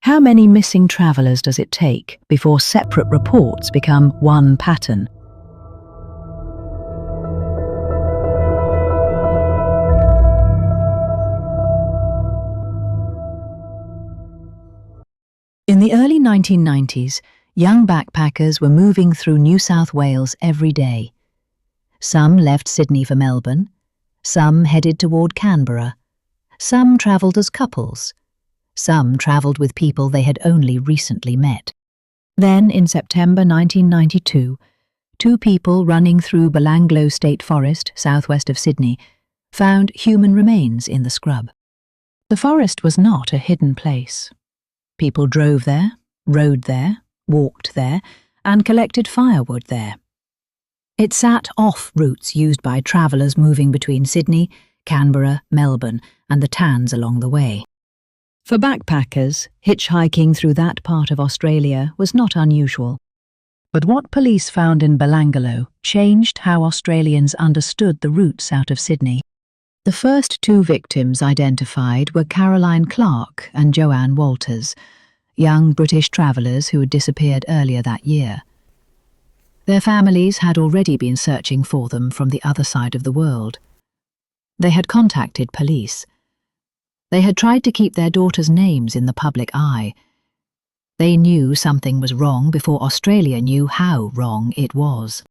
How many missing travellers does it take before separate reports become one pattern? In the early 1990s, young backpackers were moving through New South Wales every day. Some left Sydney for Melbourne, some headed toward Canberra, some travelled as couples, some travelled with people they had only recently met. Then, in September 1992, two people running through Belanglo State Forest, southwest of Sydney, found human remains in the scrub. The forest was not a hidden place. People drove there, rode there, walked there, and collected firewood there. It sat off routes used by travellers moving between Sydney, Canberra, Melbourne, and the towns along the way. For backpackers, hitchhiking through that part of Australia was not unusual. But what police found in Belanglo changed how Australians understood the routes out of Sydney. The first two victims identified were Caroline Clark and Joanne Walters, young British travellers who had disappeared earlier that year. Their families had already been searching for them from the other side of the world. They had contacted police. They had tried to keep their daughters' names in the public eye. They knew something was wrong before Australia knew how wrong it was.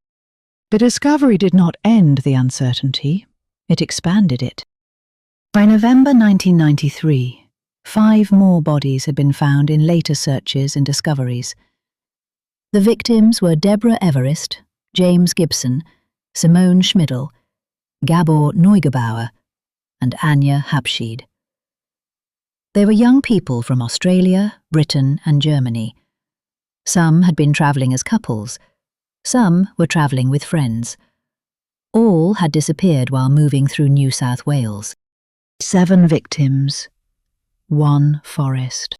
The discovery did not end the uncertainty. It expanded it. By November 1993, 5 more bodies had been found in later searches and discoveries. The victims were Deborah Everest, James Gibson, Simone Schmidl, Gabor Neugebauer, and Anja Habschied. They were young people from Australia, Britain, and Germany. Some had been travelling as couples. Some were travelling with friends. All had disappeared while moving through New South Wales. 7 victims, 1 forest.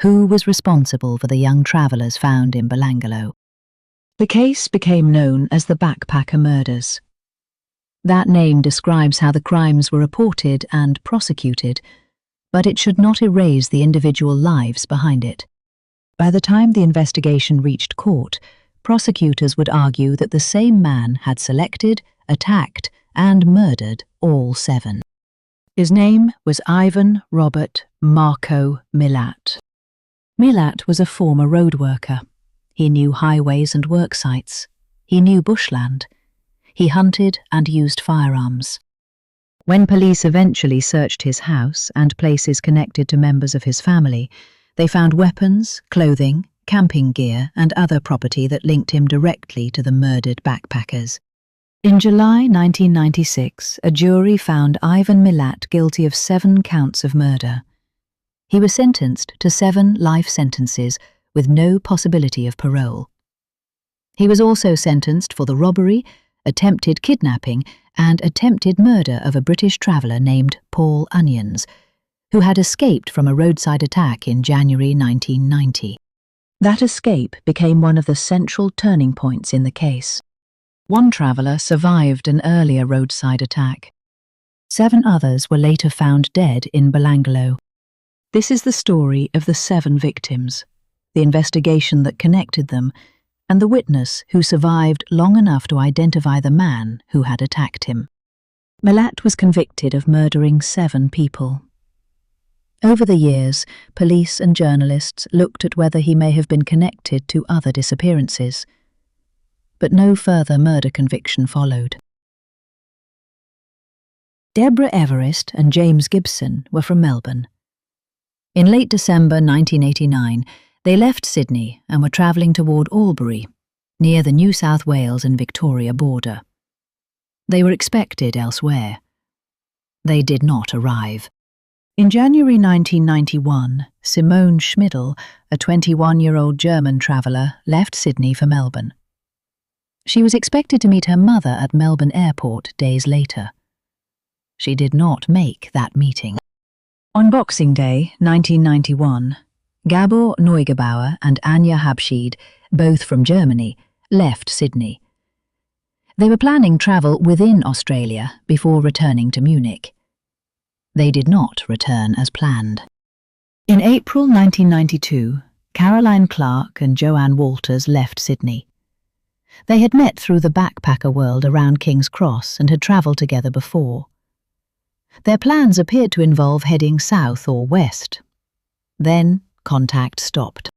Who was responsible for the young travellers found in Belanglo? The case became known as the Backpacker Murders. That name describes how the crimes were reported and prosecuted, but it should not erase the individual lives behind it. By the time the investigation reached court, prosecutors would argue that the same man had selected, attacked, and murdered all 7. His name was Ivan Robert Marco Milat. Milat was a former road worker. He knew highways and work sites. He knew bushland. He hunted and used firearms. When police eventually searched his house and places connected to members of his family, they found weapons, clothing, camping gear, and other property that linked him directly to the murdered backpackers. In July 1996, a jury found Ivan Milat guilty of 7 counts of murder. He was sentenced to 7 life sentences with no possibility of parole. He was also sentenced for the robbery, attempted kidnapping, and attempted murder of a British traveller named Paul Onions, who had escaped from a roadside attack in January 1990. That escape became one of the central turning points in the case. 1 traveller survived an earlier roadside attack. 7 others were later found dead in Belanglo. This is the story of the 7 victims, the investigation that connected them, and the witness who survived long enough to identify the man who had attacked him. Milat was convicted of murdering 7 people. Over the years, police and journalists looked at whether he may have been connected to other disappearances, but no further murder conviction followed. Deborah Everest and James Gibson were from Melbourne. In late December 1989, they left Sydney and were travelling toward Albury, near the New South Wales and Victoria border. They were expected elsewhere. They did not arrive. In January 1991, Simone Schmidl, a 21-year-old German traveller, left Sydney for Melbourne. She was expected to meet her mother at Melbourne Airport days later. She did not make that meeting. On Boxing Day, 1991, Gabor Neugebauer and Anja Habschied, both from Germany, left Sydney. They were planning travel within Australia before returning to Munich. They did not return as planned. In April 1992, Caroline Clark and Joanne Walters left Sydney. They had met through the backpacker world around King's Cross and had travelled together before. Their plans appeared to involve heading south or west. Then contact stopped.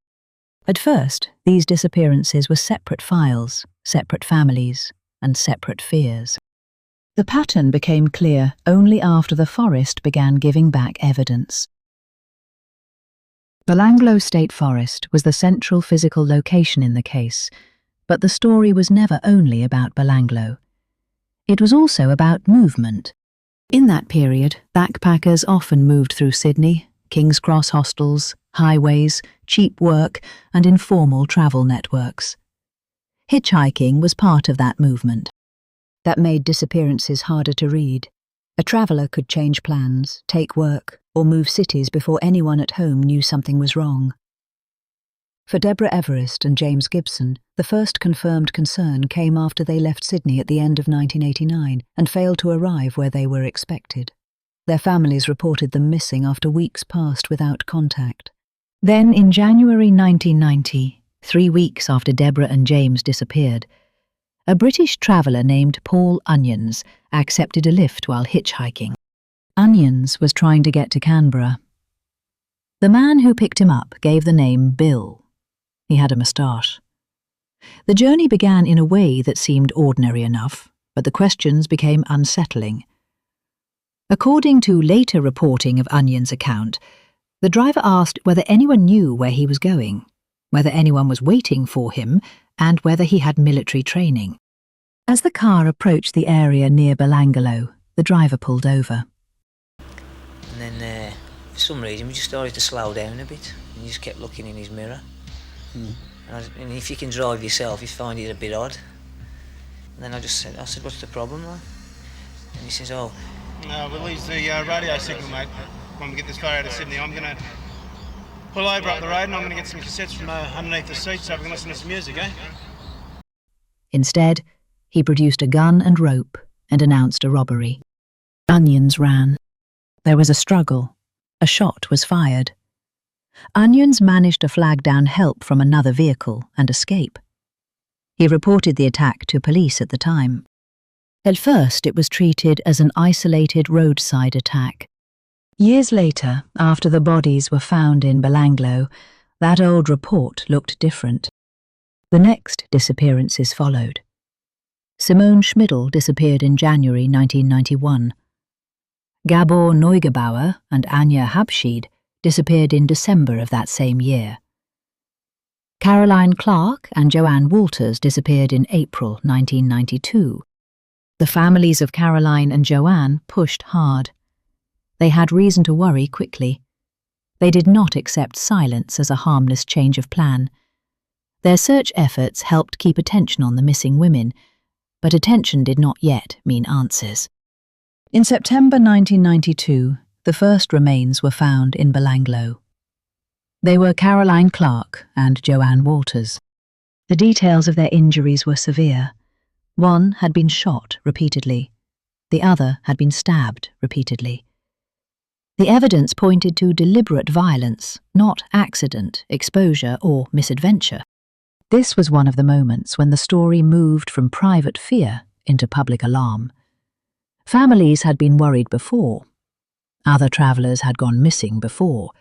At first, these disappearances were separate files, separate families, and separate fears. The pattern became clear only after the forest began giving back evidence. Belanglo State Forest was the central physical location in the case, but the story was never only about Belanglo. It was also about movement. In that period, backpackers often moved through Sydney, King's Cross hostels, highways, cheap work, and informal travel networks. Hitchhiking was part of that movement. That made disappearances harder to read. A traveller could change plans, take work, or move cities before anyone at home knew something was wrong. For Deborah Everest and James Gibson, the first confirmed concern came after they left Sydney at the end of 1989 and failed to arrive where they were expected. Their families reported them missing after weeks passed without contact. Then, in January 1990, 3 weeks after Deborah and James disappeared, a British traveller named Paul Onions accepted a lift while hitchhiking. Onions was trying to get to Canberra. The man who picked him up gave the name Bill. He had a moustache. The journey began in a way that seemed ordinary enough, but the questions became unsettling. According to later reporting of Onion's account, the driver asked whether anyone knew where he was going, whether anyone was waiting for him, and whether he had military training. As the car approached the area near Belanglo, the driver pulled over. And then, for some reason, we just started to slow down a bit, and he just kept looking in his mirror. And if you can drive yourself, you find it a bit odd. And then I said, what's the problem, lad? And he says, oh. We'll lose the radio signal, mate, when we get this far out of Sydney. I'm going to pull over up the road and I'm going to get some cassettes from underneath the seat so we can listen to some music, eh? Instead, he produced a gun and rope and announced a robbery. Onions ran. There was a struggle. A shot was fired. Onions managed to flag down help from another vehicle and escape. He reported the attack to police at the time. At first, it was treated as an isolated roadside attack. Years later, after the bodies were found in Belanglo, that old report looked different. The next disappearances followed. Simone Schmidl disappeared in January 1991. Gabor Neugebauer and Anja Habschied disappeared in December of that same year. Caroline Clark and Joanne Walters disappeared in April 1992. The families of Caroline and Joanne pushed hard. They had reason to worry quickly. They did not accept silence as a harmless change of plan. Their search efforts helped keep attention on the missing women, but attention did not yet mean answers. In September 1992, the first remains were found in Belanglo. They were Caroline Clark and Joanne Walters. The details of their injuries were severe. One had been shot repeatedly. The other had been stabbed repeatedly. The evidence pointed to deliberate violence, not accident, exposure, or misadventure. This was one of the moments when the story moved from private fear into public alarm. Families had been worried before. Other travellers had gone missing before.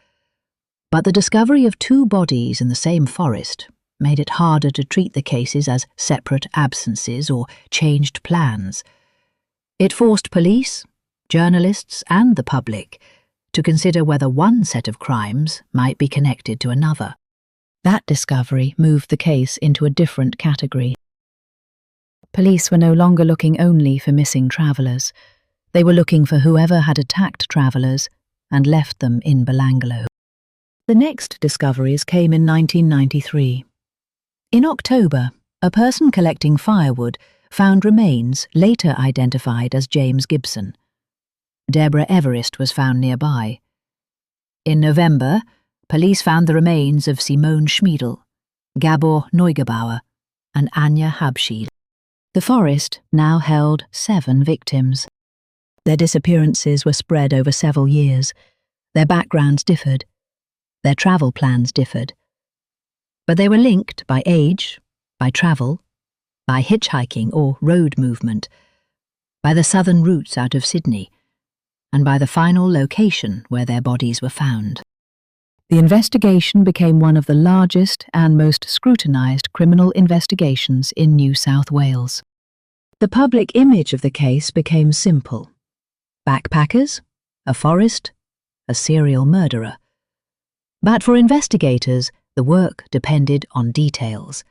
But the discovery of 2 bodies in the same forest made it harder to treat the cases as separate absences or changed plans. It forced police, journalists, and the public to consider whether one set of crimes might be connected to another. That discovery moved the case into a different category. Police were no longer looking only for missing travellers. They were looking for whoever had attacked travellers and left them in Belanglo. The next discoveries came in 1993. In October, a person collecting firewood found remains later identified as James Gibson. Deborah Everest was found nearby. In November, police found the remains of Simone Schmidl, Gabor Neugebauer, and Anja Habschied. The forest now held 7 victims. Their disappearances were spread over several years. Their backgrounds differed. Their travel plans differed. But they were linked by age, by travel, by hitchhiking or road movement, by the southern routes out of Sydney, and by the final location where their bodies were found. The investigation became one of the largest and most scrutinised criminal investigations in New South Wales. The public image of the case became simple. Backpackers, a forest, a serial murderer. But for investigators, the work depended on details.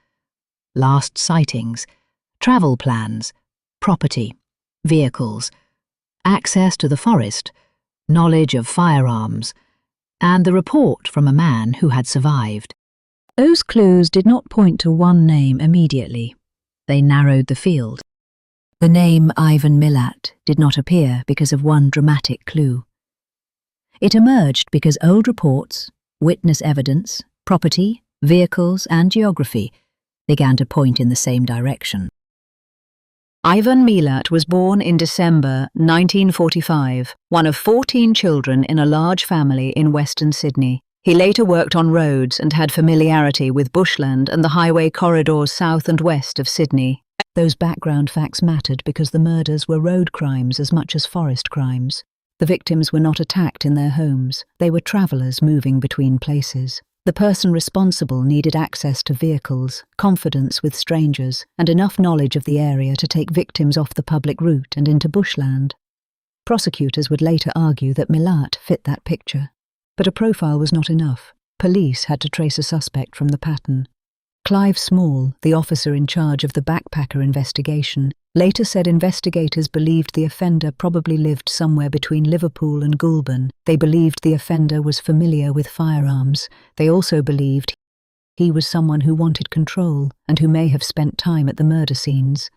Last sightings, travel plans, property, vehicles, access to the forest, knowledge of firearms, and the report from a man who had survived. Those clues did not point to one name immediately. They narrowed the field. The name Ivan Milat did not appear because of one dramatic clue. It emerged because old reports, witness evidence, property, vehicles, and geography began to point in the same direction. Ivan Milat was born in December 1945, one of 14 children in a large family in Western Sydney. He later worked on roads and had familiarity with bushland and the highway corridors south and west of Sydney. Those background facts mattered because the murders were road crimes as much as forest crimes. The victims were not attacked in their homes. They were travellers moving between places. The person responsible needed access to vehicles, confidence with strangers, and enough knowledge of the area to take victims off the public route and into bushland. Prosecutors would later argue that Milat fit that picture. But a profile was not enough. Police had to trace a suspect from the pattern. Clive Small, the officer in charge of the backpacker investigation, later said investigators believed the offender probably lived somewhere between Liverpool and Goulburn. They believed the offender was familiar with firearms. They also believed he was someone who wanted control and who may have spent time at the murder scenes.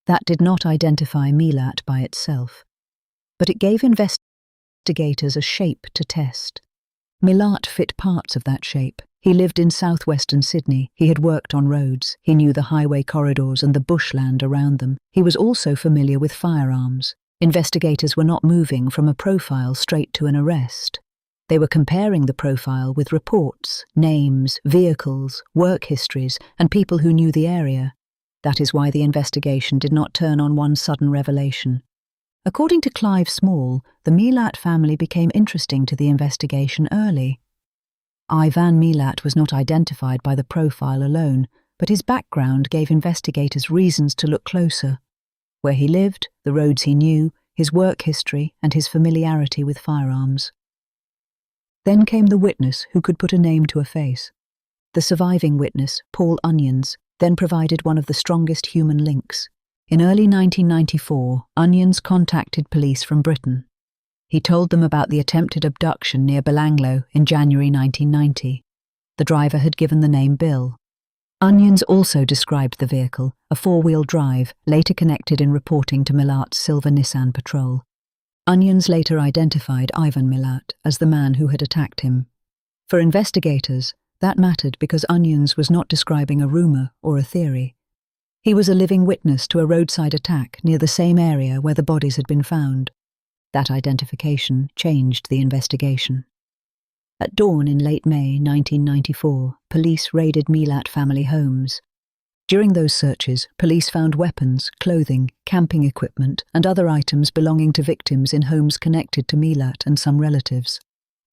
That did not identify Milat by itself, but it gave investigators a shape to test. Milat fit parts of that shape. He lived in southwestern Sydney. He had worked on roads. He knew the highway corridors and the bushland around them. He was also familiar with firearms. Investigators were not moving from a profile straight to an arrest. They were comparing the profile with reports, names, vehicles, work histories, and people who knew the area. That is why the investigation did not turn on one sudden revelation. According to Clive Small, the Milat family became interesting to the investigation early. Ivan Milat was not identified by the profile alone, but his background gave investigators reasons to look closer. Where he lived, the roads he knew, his work history, and his familiarity with firearms. Then came the witness who could put a name to a face. The surviving witness, Paul Onions, then provided one of the strongest human links. In early 1994, Onions contacted police from Britain. He told them about the attempted abduction near Belanglo in January 1990. The driver had given the name Bill. Onions also described the vehicle, a four-wheel drive, later connected in reporting to Milat's silver Nissan Patrol. Onions later identified Ivan Milat as the man who had attacked him. For investigators, that mattered because Onions was not describing a rumour or a theory. He was a living witness to a roadside attack near the same area where the bodies had been found. That identification changed the investigation. At dawn in late May 1994, police raided Milat family homes. During those searches, police found weapons, clothing, camping equipment, and other items belonging to victims in homes connected to Milat and some relatives.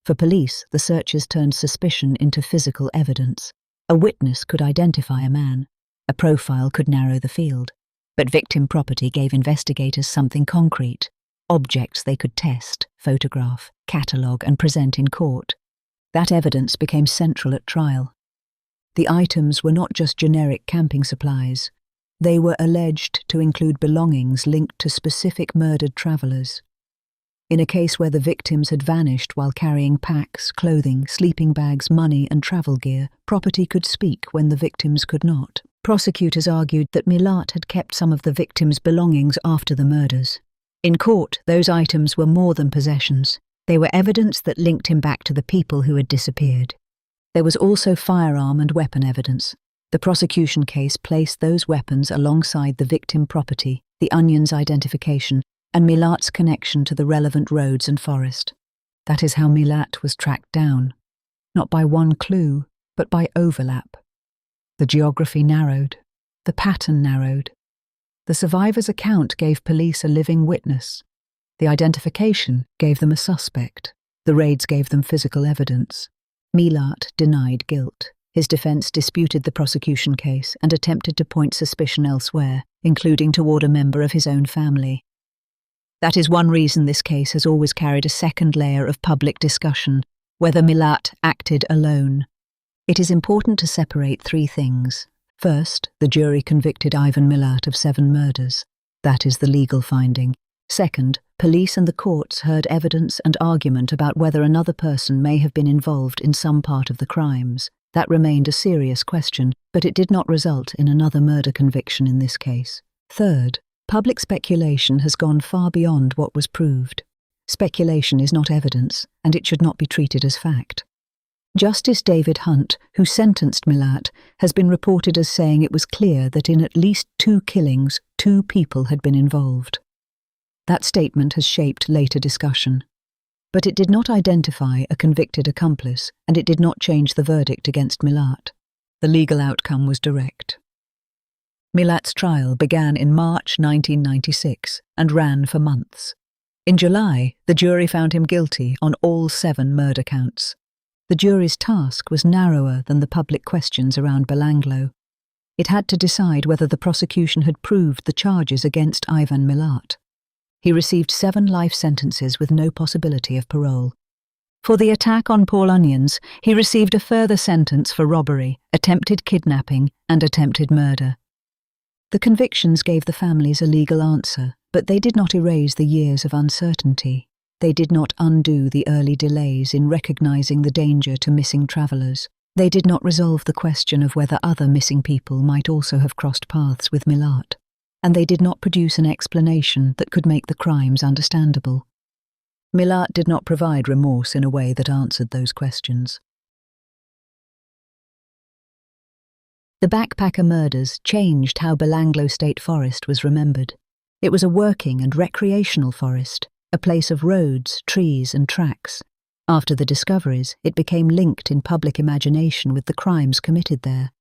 For police, the searches turned suspicion into physical evidence. A witness could identify a man. A profile could narrow the field. But victim property gave investigators something concrete. Objects they could test, photograph, catalogue, and present in court. That evidence became central at trial. The items were not just generic camping supplies. They were alleged to include belongings linked to specific murdered travellers. In a case where the victims had vanished while carrying packs, clothing, sleeping bags, money, and travel gear, property could speak when the victims could not. Prosecutors argued that Milat had kept some of the victims' belongings after the murders. In court, those items were more than possessions. They were evidence that linked him back to the people who had disappeared. There was also firearm and weapon evidence. The prosecution case placed those weapons alongside the victim property, the Onions' identification, and Milat's connection to the relevant roads and forest. That is how Milat was tracked down, not by one clue, but by overlap. The geography narrowed, the pattern narrowed. The survivor's account gave police a living witness. The identification gave them a suspect. The raids gave them physical evidence. Milat denied guilt. His defense disputed the prosecution case and attempted to point suspicion elsewhere, including toward a member of his own family. That is one reason this case has always carried a second layer of public discussion, whether Milat acted alone. It is important to separate three things. First, the jury convicted Ivan Milat of 7 murders. That is the legal finding. Second, police and the courts heard evidence and argument about whether another person may have been involved in some part of the crimes. That remained a serious question, but it did not result in another murder conviction in this case. Third, public speculation has gone far beyond what was proved. Speculation is not evidence, and it should not be treated as fact. Justice David Hunt, who sentenced Milat, has been reported as saying it was clear that in at least 2 killings, 2 people had been involved. That statement has shaped later discussion. But it did not identify a convicted accomplice, and it did not change the verdict against Milat. The legal outcome was direct. Milat's trial began in March 1996 and ran for months. In July, the jury found him guilty on all 7 murder counts. The jury's task was narrower than the public questions around Belanglo. It had to decide whether the prosecution had proved the charges against Ivan Milat. He received 7 life sentences with no possibility of parole. For the attack on Paul Onions, he received a further sentence for robbery, attempted kidnapping, and attempted murder. The convictions gave the families a legal answer, but they did not erase the years of uncertainty. They did not undo the early delays in recognizing the danger to missing travelers. They did not resolve the question of whether other missing people might also have crossed paths with Milat. And they did not produce an explanation that could make the crimes understandable. Milat did not provide remorse in a way that answered those questions. The backpacker murders changed how Belanglo State Forest was remembered. It was a working and recreational forest, a place of roads, trees, and tracks. After the discoveries, it became linked in public imagination with the crimes committed there.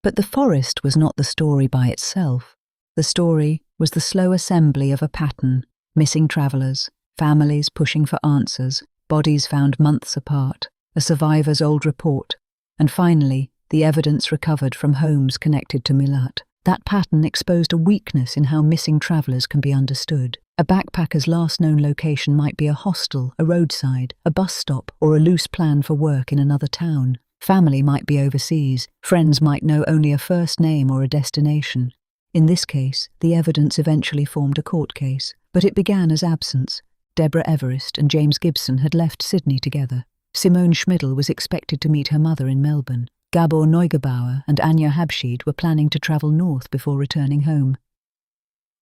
But the forest was not the story by itself. The story was the slow assembly of a pattern: missing travellers, families pushing for answers, bodies found months apart, a survivor's old report, and finally, the evidence recovered from homes connected to Milat. That pattern exposed a weakness in how missing travellers can be understood. A backpacker's last known location might be a hostel, a roadside, a bus stop, or a loose plan for work in another town. Family might be overseas. Friends might know only a first name or a destination. In this case, the evidence eventually formed a court case, but it began as absence. Deborah Everest and James Gibson had left Sydney together. Simone Schmidl was expected to meet her mother in Melbourne. Gabor Neugebauer and Anya Habschied were planning to travel north before returning home.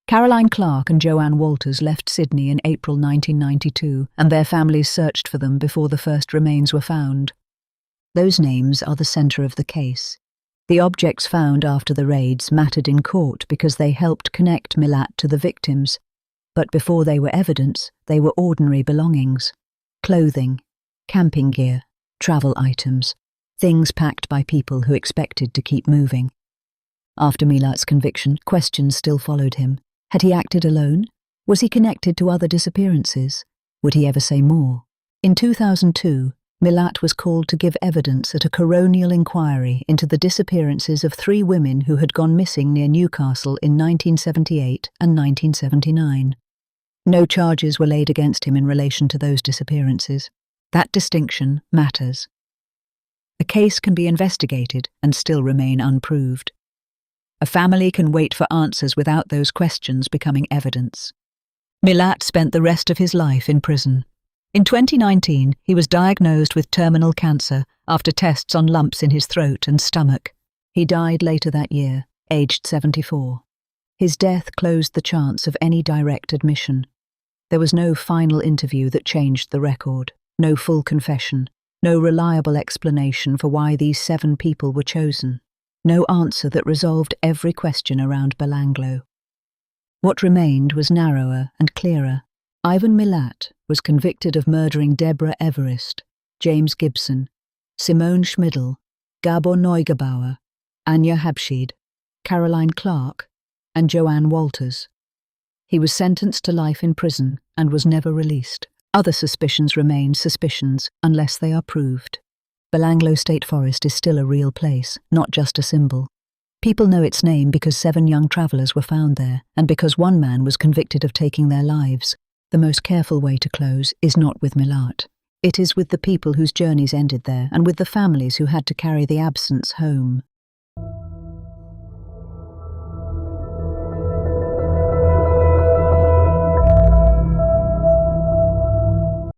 Caroline Clark and Joanne Walters left Sydney in April 1992, and their families searched for them before the first remains were found. Those names are the centre of the case. The objects found after the raids mattered in court because they helped connect Milat to the victims, but before they were evidence, they were ordinary belongings. Clothing, camping gear, travel items, things packed by people who expected to keep moving. After Milat's conviction, questions still followed him. Had he acted alone? Was he connected to other disappearances? Would he ever say more? In 2002, Milat was called to give evidence at a coronial inquiry into the disappearances of 3 women who had gone missing near Newcastle in 1978 and 1979. No charges were laid against him in relation to those disappearances. That distinction matters. A case can be investigated and still remain unproved. A family can wait for answers without those questions becoming evidence. Milat spent the rest of his life in prison. In 2019, he was diagnosed with terminal cancer after tests on lumps in his throat and stomach. He died later that year, aged 74. His death closed the chance of any direct admission. There was no final interview that changed the record, no full confession, no reliable explanation for why these 7 people were chosen, no answer that resolved every question around Belanglo. What remained was narrower and clearer. Ivan Milat was convicted of murdering Deborah Everest, James Gibson, Simone Schmidl, Gabor Neugebauer, Anja Habschied, Caroline Clark, and Joanne Walters. He was sentenced to life in prison and was never released. Other suspicions remain suspicions unless they are proved. Belanglo State Forest is still a real place, not just a symbol. People know its name because 7 young travellers were found there, and because 1 man was convicted of taking their lives. The most careful way to close is not with Milat. It is with the people whose journeys ended there, and with the families who had to carry the absence home.